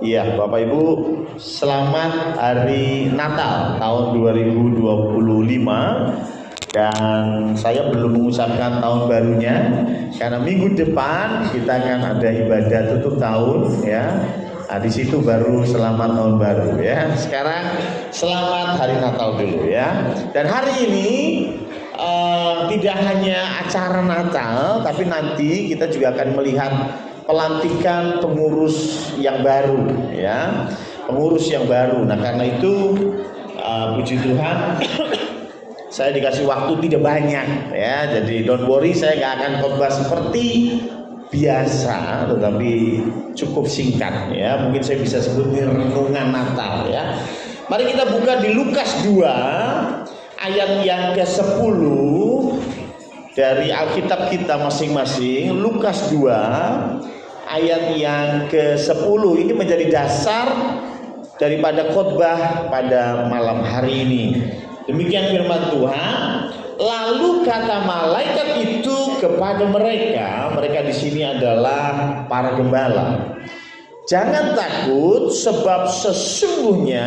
Iya, Bapak Ibu, selamat hari Natal tahun 2025. Dan saya belum mengucapkan tahun barunya karena minggu depan kita akan ada ibadah tutup tahun ya. Nah, di situ baru selamat tahun baru ya. Sekarang selamat hari Natal dulu ya. Dan hari ini tidak hanya acara Natal, tapi nanti kita juga akan melihat pelantikan pengurus yang baru ya, pengurus yang baru. Nah, karena itu puji Tuhan saya dikasih waktu tidak banyak ya, jadi don't worry, saya nggak akan khotbah seperti biasa, tetapi cukup singkat ya. Mungkin saya bisa sebut renungan Natal ya. Mari kita buka di Lukas 2 ayat yang ke-10 dari Alkitab kita masing-masing. Lukas 2 ayat yang ke-10 ini menjadi dasar daripada khotbah pada malam hari ini. Demikian firman Tuhan. Lalu kata malaikat itu kepada mereka di sini adalah para gembala, jangan takut, sebab sesungguhnya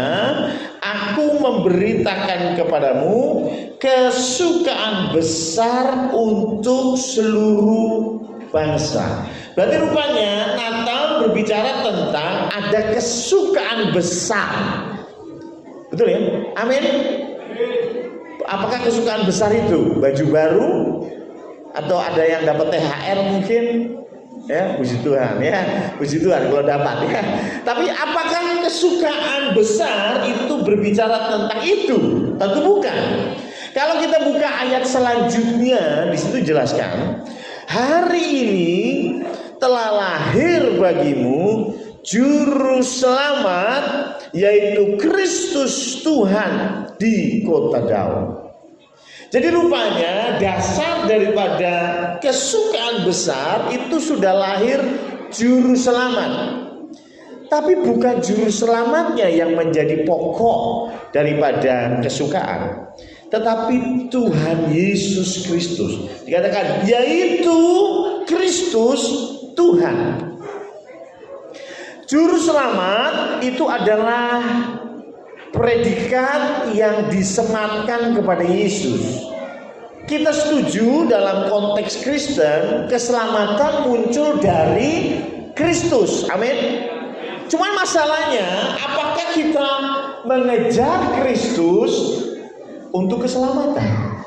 aku memberitakan kepadamu kesukaan besar untuk seluruh bangsa. Berarti rupanya Natal berbicara tentang ada kesukaan besar. Betul ya? Amin. Apakah kesukaan besar itu? Baju baru? Atau ada yang dapat THR mungkin? Ya, puji Tuhan ya. Puji Tuhan kalau dapat ya. Tapi apakah kesukaan besar itu berbicara tentang itu? Tentu bukan. Kalau kita buka ayat selanjutnya, di situ jelaskan, hari ini telah lahir bagimu juru selamat, yaitu Kristus Tuhan di kota Daud. Jadi rupanya dasar daripada kesukaan besar itu sudah lahir juru selamat. Tapi bukan juru selamatnya yang menjadi pokok daripada kesukaan, tetapi Tuhan Yesus Kristus. Dikatakan yaitu Kristus Tuhan. Juru selamat itu adalah predikat yang disematkan kepada Yesus. Kita setuju dalam konteks Kristen, keselamatan muncul dari Kristus. Amin. Cuman masalahnya, apakah kita mengejar Kristus untuk keselamatan?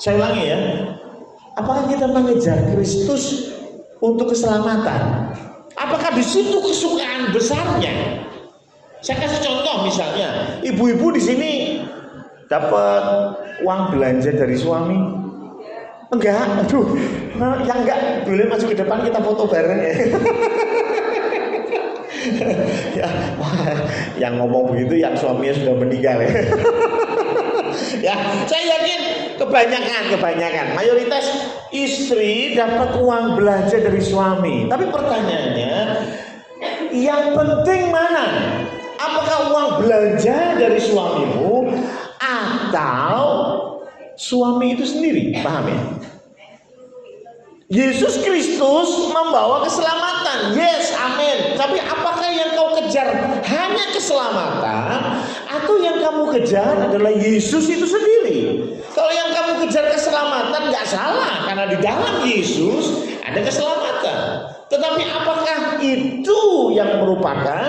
Saya ulangi ya. Apakah kita mengejar Kristus untuk keselamatan? Apakah di situ kesukaan besarnya? Saya kasih contoh, misalnya ibu-ibu di sini dapat uang belanja dari suami. Enggak, aduh, yang enggak boleh maju ke depan, kita foto bareng ya. Ya, yang ngomong begitu yang suaminya sudah meninggal ya. Ya, saya yakin kebanyakan mayoritas istri dapat uang belanja dari suami. Tapi pertanyaannya, yang penting mana? Apakah uang belanja dari suamimu atau suami itu sendiri? Paham ya? Yesus Kristus membawa keselamatan. Yes, amin. Tapi apakah yang kau kejar hanya keselamatan, atau yang kamu kejar adalah Yesus itu sendiri? Kalau yang kamu kejar keselamatan, nggak salah, karena di dalam Yesus ada keselamatan. Tetapi apakah itu yang merupakan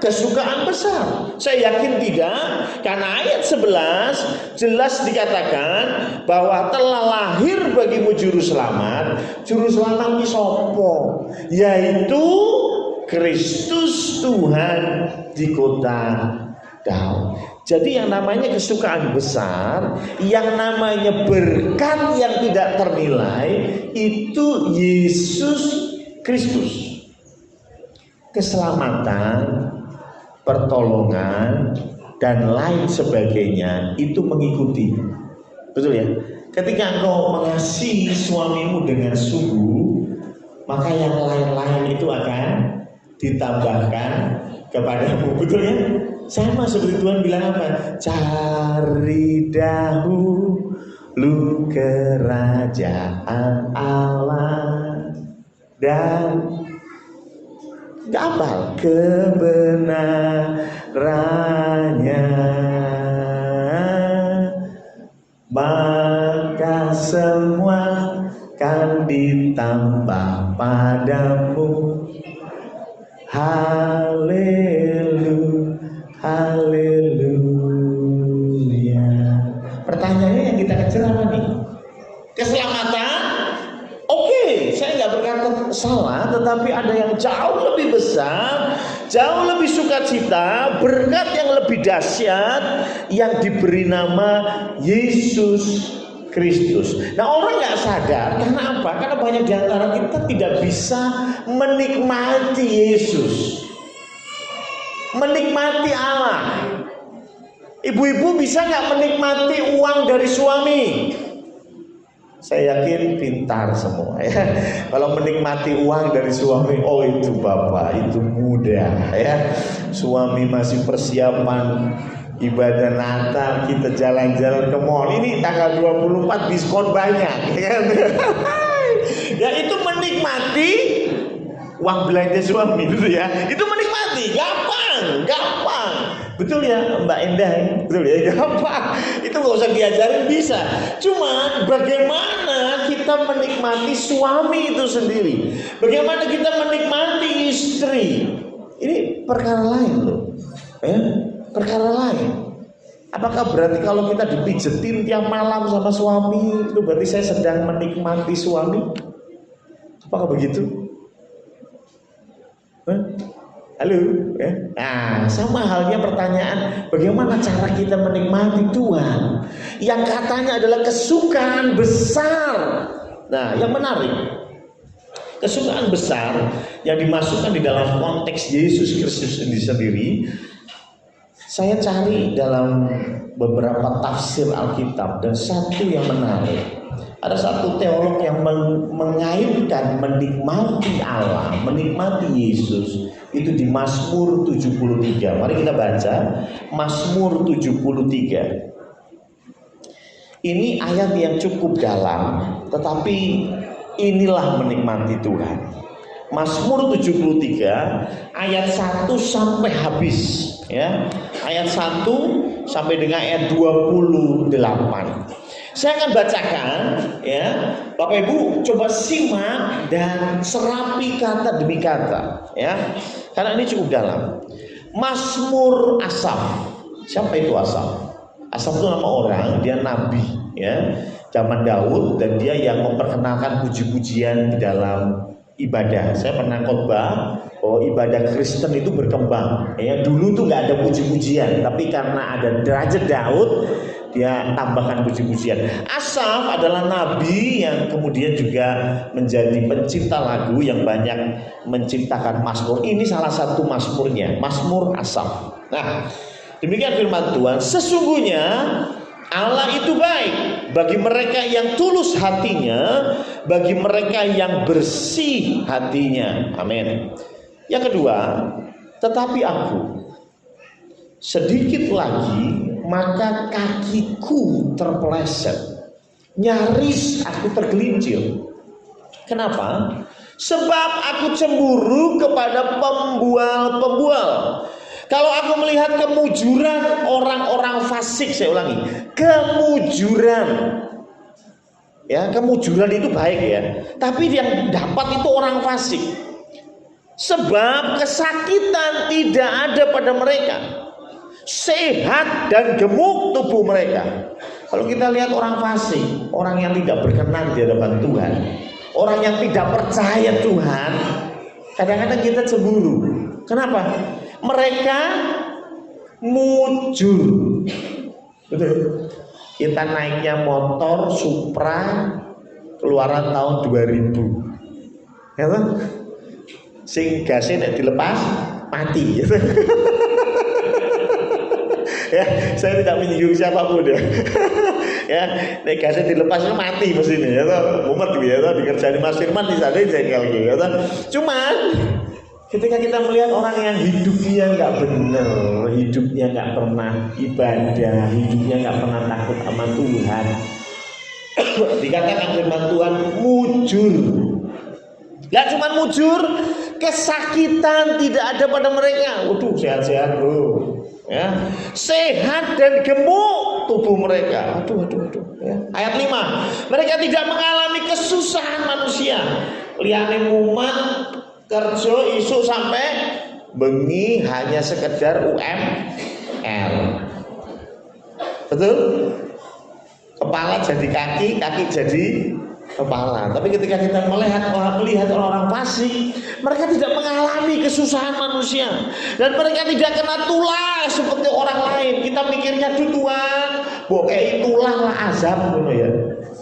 kesukaan besar? Saya yakin tidak, karena ayat 11 jelas dikatakan bahwa telah lahir bagimu juru selamat. Juru selamat ini sopo? Yaitu Kristus Tuhan di kota Daud. Jadi yang namanya kesukaan besar, yang namanya berkat yang tidak ternilai, itu Yesus Kristus. Keselamatan, pertolongan, dan lain sebagainya itu mengikuti. Betul ya? Ketika engkau mengasihi suamimu dengan sungguh, maka yang lain-lain itu akan ditambahkan kepadamu. Betul ya? Sama seperti Tuhan bilang apa? Cari dahulu kerajaan Allah dan Gak hafal kebenarannya, maka semua kan ditambah padamu. Haleluya, haleluya. Pertanyaannya yang kita kejar apa nih? Keselamatan? Oke, saya nggak berkata salah, tetapi ada yang jauh lebih besar, jauh lebih sukacita, berkat yang lebih dahsyat yang diberi nama Yesus Kristus. Nah, orang nggak sadar karena apa? Karena banyak di antara kita tidak bisa menikmati Yesus, menikmati Allah. Ibu-ibu bisa nggak menikmati uang dari suami? Saya yakin pintar semua ya. Kalau menikmati uang dari suami, oh itu bapak, itu mudah ya. Suami masih persiapan ibadah Natal, kita jalan-jalan ke mall. Ini tanggal 24 diskon banyak ya. Ya itu menikmati uang belanja suami dulu ya. Itu menikmati, gampang, gampang. Betul ya Mbak Endah, betul ya, gampang. Itu nggak usah diajarin, bisa. Cuman bagaimana kita menikmati suami itu sendiri, bagaimana kita menikmati istri, ini perkara lain loh, ya, perkara lain. Apakah berarti kalau kita dipijetin tiap malam sama suami, itu berarti saya sedang menikmati suami? Apakah begitu? Halo, ya? Nah, sama halnya pertanyaan, bagaimana cara kita menikmati Tuhan yang katanya adalah kesukaan besar. Nah, yang menarik, kesukaan besar yang dimasukkan di dalam konteks Yesus Kristus sendiri, saya cari dalam beberapa tafsir Alkitab, dan satu yang menarik. Ada satu teolog yang mengaitkan menikmati Allah, menikmati Yesus itu di Mazmur 73. Mari kita baca Mazmur 73. Ini ayat yang cukup dalam, tetapi inilah menikmati Tuhan. Mazmur 73 ayat 1 sampai habis ya. Ayat 1 sampai dengan ayat 28. Saya akan bacakan ya. Bapak Ibu coba simak dan serapi kata demi kata ya. Karena ini cukup dalam. Mazmur Asaf. Siapa itu Asaf? Asaf itu nama orang, dia nabi ya. Zaman Daud, dan dia yang memperkenalkan puji-pujian di dalam ibadah. Saya pernah khotbah bahwa ibadah Kristen itu berkembang. Ya, dulu tuh nggak ada puji-pujian, tapi karena ada derajat Daud, dia tambahkan puji-pujian. Asaf adalah nabi yang kemudian juga menjadi pencipta lagu yang banyak menciptakan mazmur. Ini salah satu mazmurnya, Mazmur Asaf. Nah, demikian firman Tuhan, sesungguhnya Allah itu baik bagi mereka yang tulus hatinya, bagi mereka yang bersih hatinya. Amin. Yang kedua, tetapi aku sedikit lagi maka kakiku terpeleset, nyaris aku tergelincir. Kenapa? Sebab aku cemburu kepada pembual-pembual. Kalau aku melihat kemujuran orang-orang fasik, saya ulangi, kemujuran. Ya, kemujuran itu baik ya, tapi yang dapat itu orang fasik. Sebab kesakitan tidak ada pada mereka, sehat dan gemuk tubuh mereka. Kalau kita lihat orang fasik, orang yang tidak berkenan di hadapan Tuhan, orang yang tidak percaya Tuhan, kadang-kadang kita cemburu. Kenapa? Mereka mujur. Betul. Kita naiknya motor Supra keluaran tahun 2000. Ya kan? Sing gasnya nek dilepas mati. Ya, saya tidak menyinggung siapapun ya. Ya, nek gasnya dilepas mati mesinnya ya toh. Mumet ya toh, dikerjain Mas Firman di sana jengkel gitu ya toh. Cuman ketika kita melihat orang yang hidupnya nggak benar, hidupnya nggak pernah ibadah, hidupnya nggak pernah takut sama Tuhan, dikatakan firman Tuhan mujur. Nggak cuma mujur, kesakitan tidak ada pada mereka. Waduh, sehat-sehat bro. Ya, sehat dan gemuk tubuh mereka. Aduh. Ya. Ayat 5, mereka tidak mengalami kesusahan manusia. Liyane mumet kerja isuk sampai bengi hanya sekedar UMR. Betul? Kepala jadi kaki, kaki jadi kepala. Tapi ketika kita melihat orang-orang fasik, mereka tidak mengalami kesusahan manusia dan mereka tidak kena tulah seperti orang lain. Kita mikirnya Tuhan, kayak itulah lah azab gitu ya.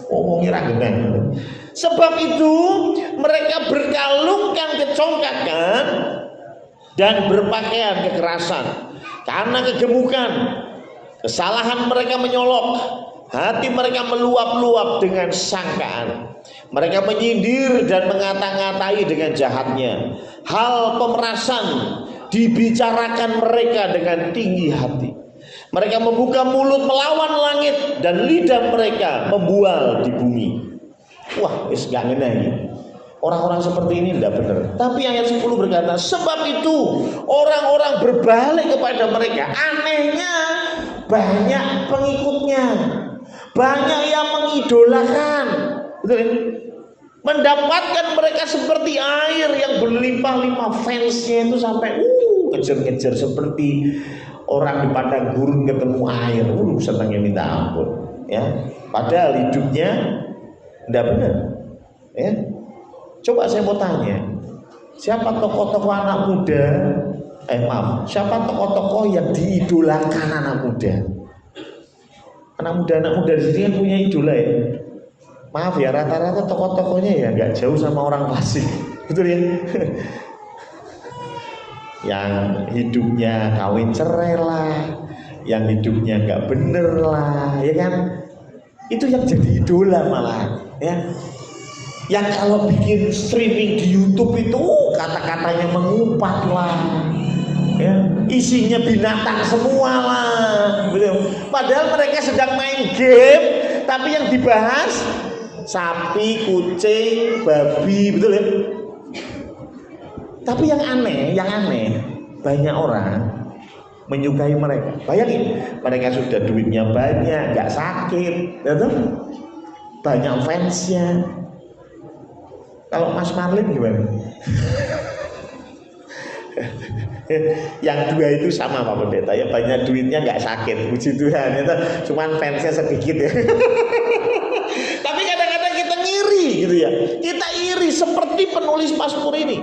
Ngomongnya ra genah. Sebab itu mereka berkalungkan kecongkakan dan berpakaian kekerasan karena kegemukan. Kesalahan mereka menyolok, hati mereka meluap-luap dengan sangkaan. Mereka menyindir dan mengata-ngatai dengan jahatnya. Hal pemerasan dibicarakan mereka dengan tinggi hati. Mereka membuka mulut melawan langit dan lidah mereka membual di bumi. Wah, wis gak ngene iki. Orang-orang seperti ini tidak benar. Tapi ayat 10 berkata, sebab itu orang-orang berbalik kepada mereka. Anehnya banyak pengikutnya, banyak yang mengidolakan, betul? Mendapatkan mereka seperti air yang berlimpah-limpah, fansnya itu sampai ngejar-ngejar seperti orang di padang gurun ketemu air, senangnya minta ampun, ya. Padahal hidupnya tidak benar, ya. Coba saya mau tanya, siapa tokoh-tokoh anak muda? Siapa tokoh-tokoh yang diidolakan anak muda? Anak muda di sini kan punya idola ya. Maaf ya, rata-rata tokoh-tokohnya ya nggak jauh sama orang fasik, betul ya? Yang hidupnya kawin cerai lah, yang hidupnya nggak bener lah, ya kan? Itu yang jadi idola malah, ya. Yang kalau bikin streaming di YouTube itu kata-katanya mengumpat lah. Ya, isinya binatang semua lah, betul. Padahal mereka sedang main game, tapi yang dibahas sapi, kucing, babi, betul ya. Tapi yang aneh, banyak orang menyukai mereka. Bayangin, mereka sudah duitnya banyak, nggak sakit, betul? Banyak fansnya. Kalau Mas Marlin gimana? Yang dua itu sama Pak Pendeta ya, banyak duitnya nggak sakit, puji Tuhan, itu cuman fansnya sedikit ya. Tapi kadang-kadang kita ngiri gitu ya, kita iri seperti penulis Mazmur ini,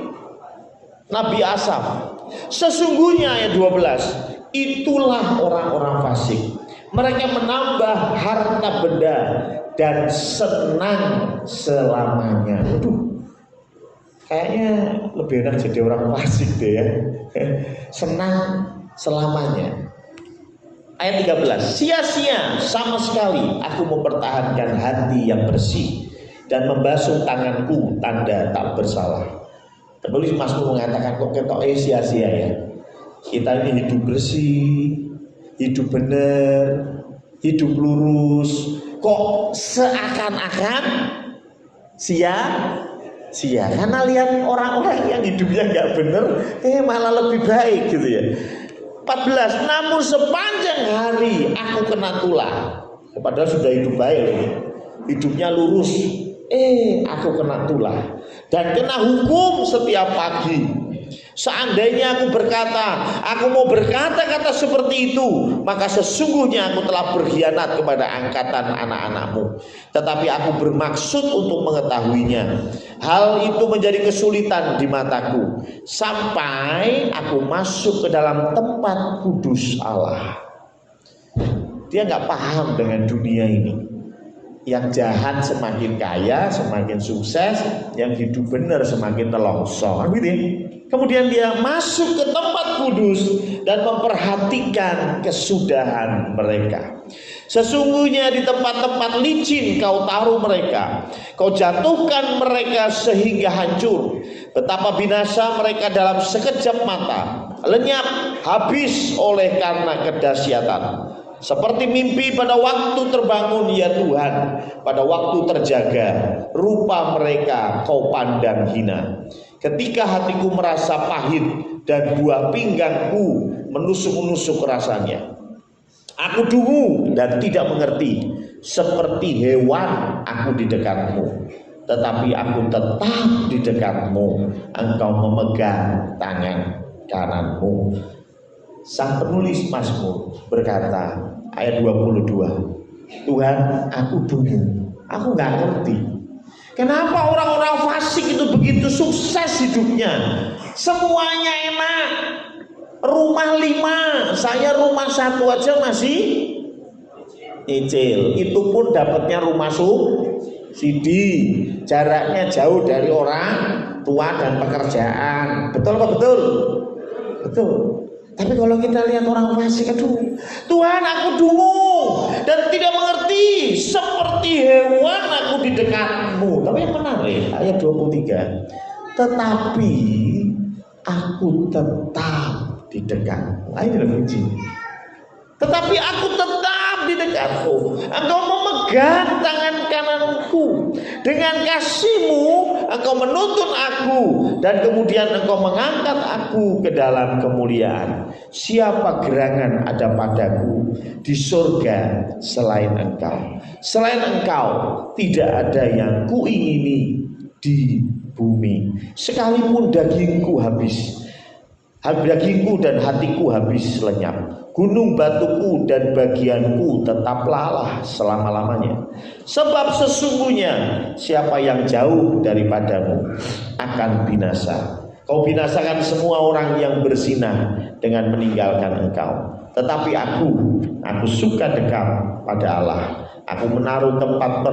Nabi Asaf. Sesungguhnya ayat 12, itulah orang-orang fasik, mereka menambah harta benda dan senang selamanya. Aduh, kayaknya lebih enak jadi orang fasik deh ya. Senang selamanya. Ayat 13, sia-sia sama sekali aku mempertahankan hati yang bersih dan membasuh tanganku tanda tak bersalah. Penulis Mazmur mengatakan kok ketok sia-sia ya. Kita ini hidup bersih, hidup benar, hidup lurus, kok seakan-akan sia-sia karena lihat orang-orang yang hidupnya nggak bener malah lebih baik gitu ya. 14, namun sepanjang hari aku kena tulah, padahal sudah hidup baik ini, hidupnya lurus, aku kena tulah dan kena hukum setiap pagi. Seandainya aku mau berkata-kata seperti itu, maka sesungguhnya aku telah berkhianat kepada angkatan anak-anakmu. Tetapi aku bermaksud untuk mengetahuinya. Hal itu menjadi kesulitan di mataku, sampai aku masuk ke dalam tempat kudus Allah. Dia nggak paham dengan dunia ini. Yang jahat semakin kaya, semakin sukses, yang hidup benar semakin nelongso, gitu ya. Kemudian dia masuk ke tempat kudus dan memperhatikan kesudahan mereka. Sesungguhnya di tempat-tempat licin kau taruh mereka, kau jatuhkan mereka sehingga hancur. Betapa binasa mereka dalam sekejap mata, lenyap habis oleh karena kedahsyatan. Seperti mimpi pada waktu terbangun ya Tuhan, pada waktu terjaga, rupa mereka kau pandang hina. Ketika hatiku merasa pahit dan buah pinggangku menusuk-nusuk rasanya, aku dungu dan tidak mengerti. Seperti hewan aku di dekatmu, tetapi aku tetap di dekatmu. Engkau memegang tangan kananmu. Sang penulis Mazmur berkata, ayat 22, Tuhan, aku dungu, aku nggak ngerti. Kenapa orang-orang fasik itu begitu sukses hidupnya? Semuanya enak. Rumah 5, saya rumah 1 aja masih nyicil. Itu pun dapatnya rumah subsidi. Jaraknya jauh dari orang tua dan pekerjaan. Betul apa betul? Betul. Tapi kalau kita lihat orang fasik, aduh, Tuhan aku dungu dan tidak mengerti, seperti hewan aku di dekatmu. Tapi yang menarik ayat 23, tetapi aku tetap di dekatmu. Ini adalah kunci. Tetapi aku tetap di dekatmu. Engkau memegang tangan kananku. Dengan kasih-Mu Engkau menuntun aku, dan kemudian Engkau mengangkat aku ke dalam kemuliaan. Siapa gerangan ada padaku di surga selain Engkau? Selain Engkau tidak ada yang kuingini di bumi. Sekalipun dagingku dan hatiku habis lenyap, gunung batuku dan bagianku tetaplah Allah selama-lamanya. Sebab sesungguhnya siapa yang jauh daripadamu akan binasa. Kau binasakan semua orang yang berzinah dengan meninggalkan Engkau. Tetapi aku suka dekat pada Allah. Aku menaruh tempat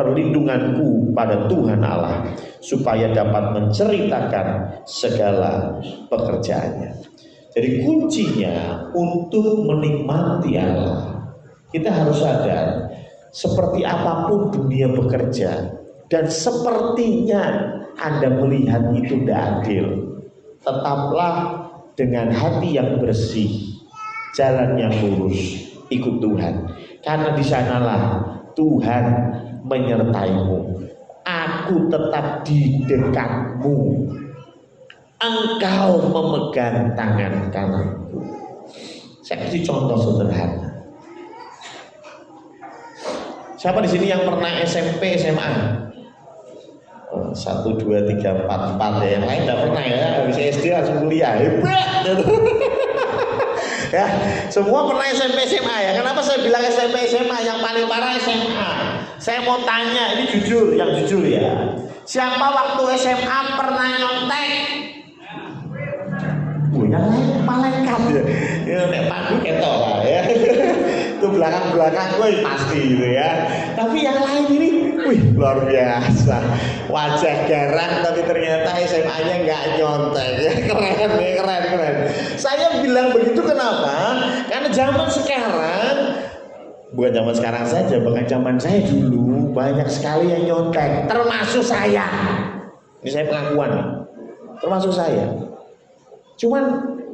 perlindunganku pada Tuhan Allah, supaya dapat menceritakan segala pekerjaannya. Jadi kuncinya untuk menikmati Allah, kita harus sadar seperti apapun dunia bekerja, dan sepertinya Anda melihat itu tidak adil, tetaplah dengan hati yang bersih, jalan yang lurus, ikut Tuhan. Karena di sanalah Tuhan menyertaimu. Aku tetap di dekatmu. Engkau memegang tangan kananku. Saya kasih contoh sederhana. Siapa di sini yang pernah SMP, SMA? 1, 2, 3, 4, 4 ya. Yang lain tidak pernah ya. Habis SD langsung kuliah. Hebat. Ya, semua pernah SMP SMA ya. Kenapa saya bilang SMP SMA? Yang paling parah SMA. Saya mau tanya, ini jujur, yang jujur ya. Siapa waktu SMA pernah nyontek? Yang lain malaikat ya. Ya nek padu ketok lah ya. Itu belakang-belakang gue pasti gitu ya. Tapi yang lain ini, wih luar biasa. Wajah garang tapi ternyata SMA-nya nggak nyontek ya. Keren. Saya bilang begitu kenapa? Karena zaman sekarang, bukan zaman sekarang saja, bahkan zaman saya dulu banyak sekali yang nyontek, termasuk saya. Ini saya pengakuan nih, termasuk saya. Cuman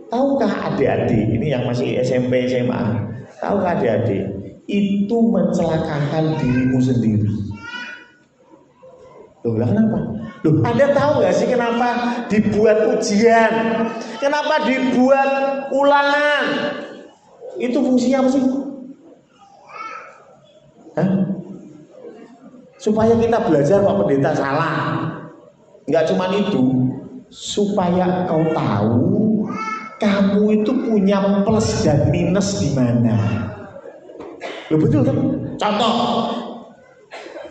tahukah adik-adik ini yang masih SMP SMA, tahukah adik-adik itu mencelakakan dirimu sendiri? Loh, kenapa? Loh, Anda tahu gak sih kenapa dibuat ujian? Kenapa dibuat ulangan? Itu fungsinya apa sih? Hah? Supaya kita belajar Pak Pendeta salah. Enggak cuma itu, supaya kau tahu kamu itu punya plus dan minus di mana. Loh betul kan? Contoh,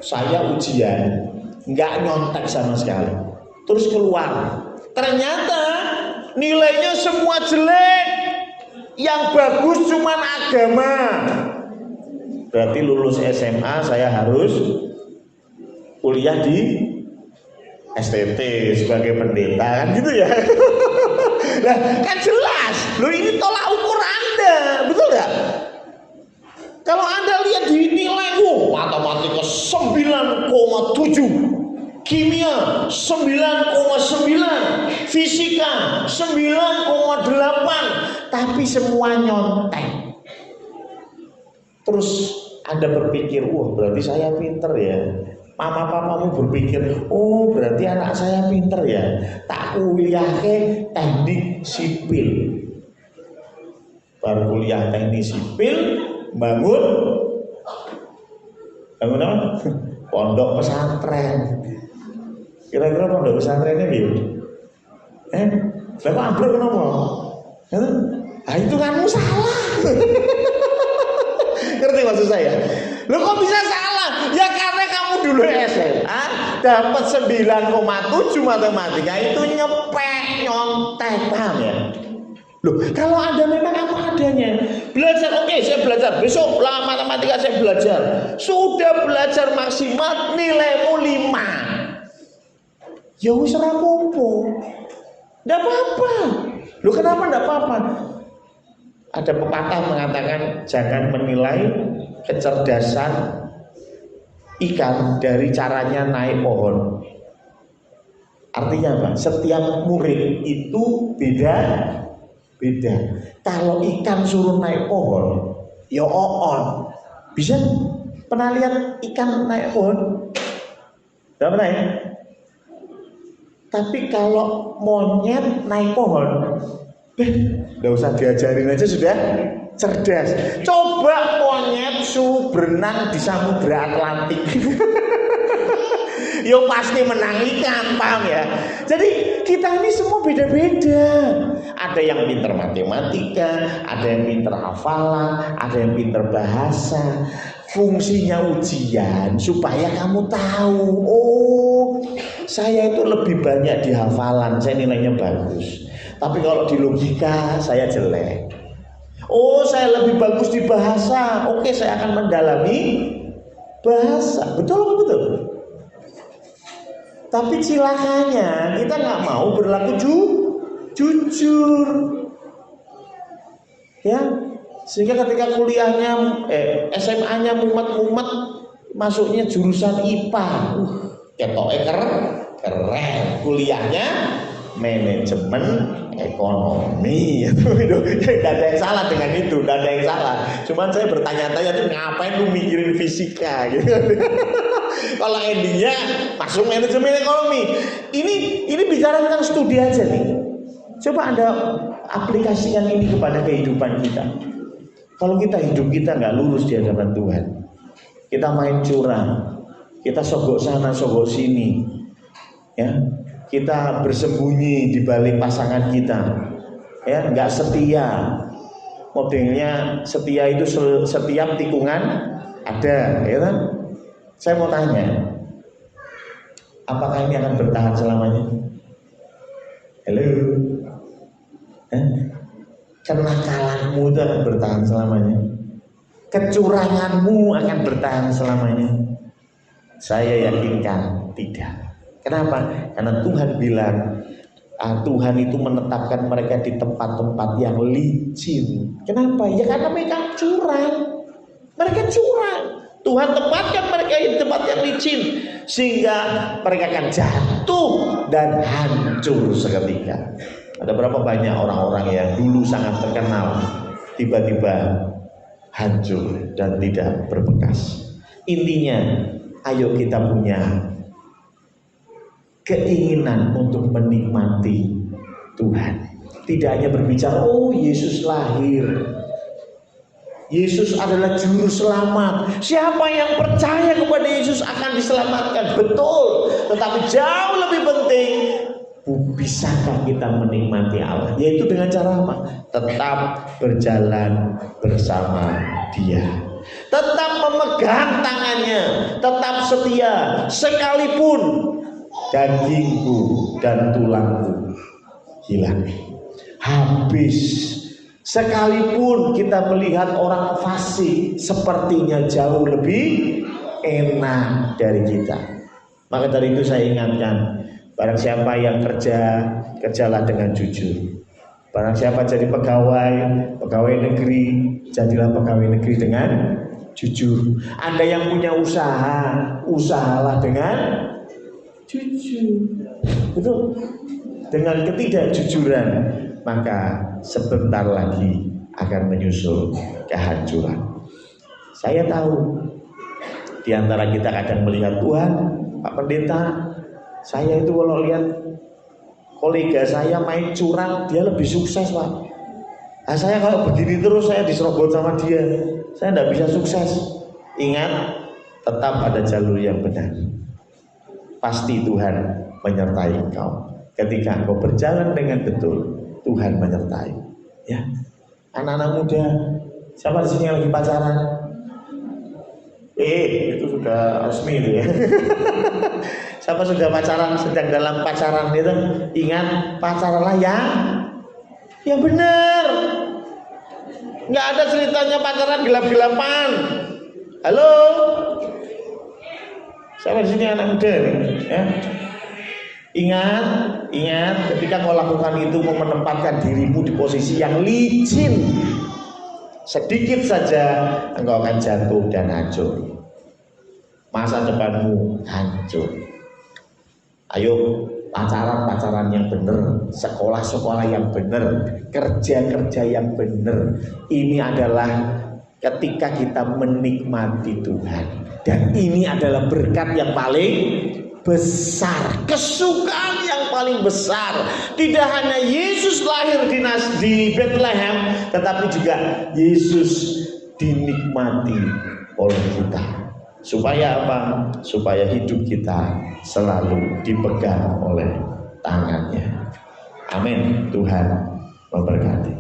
saya ujian nggak nyontek sama sekali, terus keluar, ternyata nilainya semua jelek, yang bagus cuman agama. Berarti lulus SMA saya harus kuliah di STT sebagai pendeta, kan gitu ya. Nah, kan jelas, loh ini tolak ukur Anda, betul nggak? Kalau Anda lihat di nilai, matematika 9,7, kimia 9,9, fisika 9,8, tapi semua nyontek. Terus Anda berpikir, wah berarti saya pinter ya. Mama-papamu berpikir, oh berarti anak saya pinter ya, tak kuliahke teknik sipil. Baru kuliah teknik sipil, bangun apa? Pondok pesantren. Kira-kira pondok pesantrennya gitu? Lah ambruk kenapa? Ah itu kamu salah. Ngerti maksud saya? Lo kok bisa salah? Ya karena kamu dulu SMA dapat 9,7 matematika itu nyepek, nyontek, paham ya? Loh, kalau Anda memang apa adanya, belajar, oke, saya belajar, besok lah matematika saya belajar. Sudah belajar maksimal nilaimu 5. Ya wis ora apa-apa. Enggak apa-apa. Loh, kenapa enggak apa-apa? Ada pepatah mengatakan jangan menilai kecerdasan ikan dari caranya naik pohon. Artinya apa? Setiap murid itu beda. Kalau ikan suruh naik pohon, ya on. Bisa pernah lihat ikan naik pohon? Tidak pernah ya? Tapi kalau monyet naik pohon, nggak usah diajarin aja sudah cerdas. Coba monyet suruh berenang di Samudra Atlantik. Yo pasti menang ikan, paham ya? Jadi kita ini semua beda-beda. Ada yang pinter matematika, ada yang pinter hafalan, ada yang pinter bahasa. Fungsinya ujian supaya kamu tahu, oh saya itu lebih banyak di hafalan, saya nilainya bagus. Tapi kalau di logika saya jelek. Oh saya lebih bagus di bahasa, oke saya akan mendalami bahasa. Betul apa betul? Tapi cilakanya kita nggak mau berlaku jujur, ya. Sehingga ketika kuliahnya, SMA-nya mumet-mumet, masuknya jurusan IPA, ketoknya keren. Kuliahnya manajemen ekonomi. Tidak ada yang salah dengan itu, tidak ada yang salah. Cuman saya bertanya-tanya tuh ngapain lu mikirin fisika gitu. Kalau endingnya masuk manajemen ekonomi. Ini bicara tentang studi aja nih. Coba Anda aplikasikan ini kepada kehidupan kita. Kalau kita hidup kita nggak lurus di hadapan Tuhan, kita main curang, kita sogok sana sogok sini, ya, kita bersembunyi di balik pasangan kita, ya, nggak setia. Modelnya setia itu setiap tikungan ada, ya kan? Saya mau tanya, apakah ini akan bertahan selamanya? Halo? Kenakalanmu itu akan bertahan selamanya? Kecuranganmu akan bertahan selamanya? Saya yakinkan tidak. Kenapa? Karena Tuhan bilang, Tuhan itu menetapkan mereka di tempat-tempat yang licin. Kenapa? Ya karena mereka curang. Mereka curang. Tuhan tempatkan mereka di tempat yang licin, sehingga mereka akan jatuh dan hancur seketika. Ada berapa banyak orang-orang yang dulu sangat terkenal, tiba-tiba hancur dan tidak berbekas. Intinya, ayo kita punya keinginan untuk menikmati Tuhan. Tidak hanya berbicara, oh Yesus lahir, Yesus adalah juru selamat. Siapa yang percaya kepada Yesus akan diselamatkan, betul. Tetapi jauh lebih penting, bisakah kita menikmati Allah? Yaitu dengan cara apa? Tetap berjalan bersama Dia, tetap memegang tangannya, tetap setia, sekalipun dagingku dan tulangku hilang, habis. Sekalipun kita melihat orang fasik sepertinya jauh lebih enak dari kita. Maka dari itu saya ingatkan, barang siapa yang kerja, kerjalah dengan jujur. Barang siapa jadi pegawai negeri, jadilah pegawai negeri dengan jujur. Anda yang punya usaha, usahalah dengan jujur. Betul? Dengan ketidakjujuran, maka sebentar lagi akan menyusul kehancuran. Saya tahu Di antara kita kadang melihat, Tuhan, Pak Pendeta, saya itu kalau lihat kolega saya main curang, dia lebih sukses, Pak. Nah, saya kalau begini terus, saya diserobot sama dia, saya tidak bisa sukses. Ingat, tetap ada jalur yang benar. Pasti Tuhan menyertai engkau. Ketika engkau berjalan dengan betul, Tuhan menyertai. Ya, anak-anak muda, siapa di sini yang lagi pacaran? Itu sudah resmi itu ya. Siapa sudah pacaran, sedang dalam pacaran itu, ingat, pacaranlah yang benar. Nggak ada ceritanya pacaran gelap-gelapan. Halo, siapa di sini anak muda nih? Ya. Ingat, ketika kau lakukan itu, mau menempatkan dirimu di posisi yang licin, sedikit saja engkau akan jatuh dan hancur. Masa depanmu hancur. Ayo, pacaran yang benar, sekolah yang benar, kerja yang benar. Ini adalah ketika kita menikmati Tuhan, dan ini adalah berkat yang paling besar, kesukaan yang paling besar. Tidak hanya Yesus lahir di Bethlehem, tetapi juga Yesus dinikmati oleh kita. Supaya apa? Supaya hidup kita selalu dipegang oleh tangannya. Amin. Tuhan memberkati.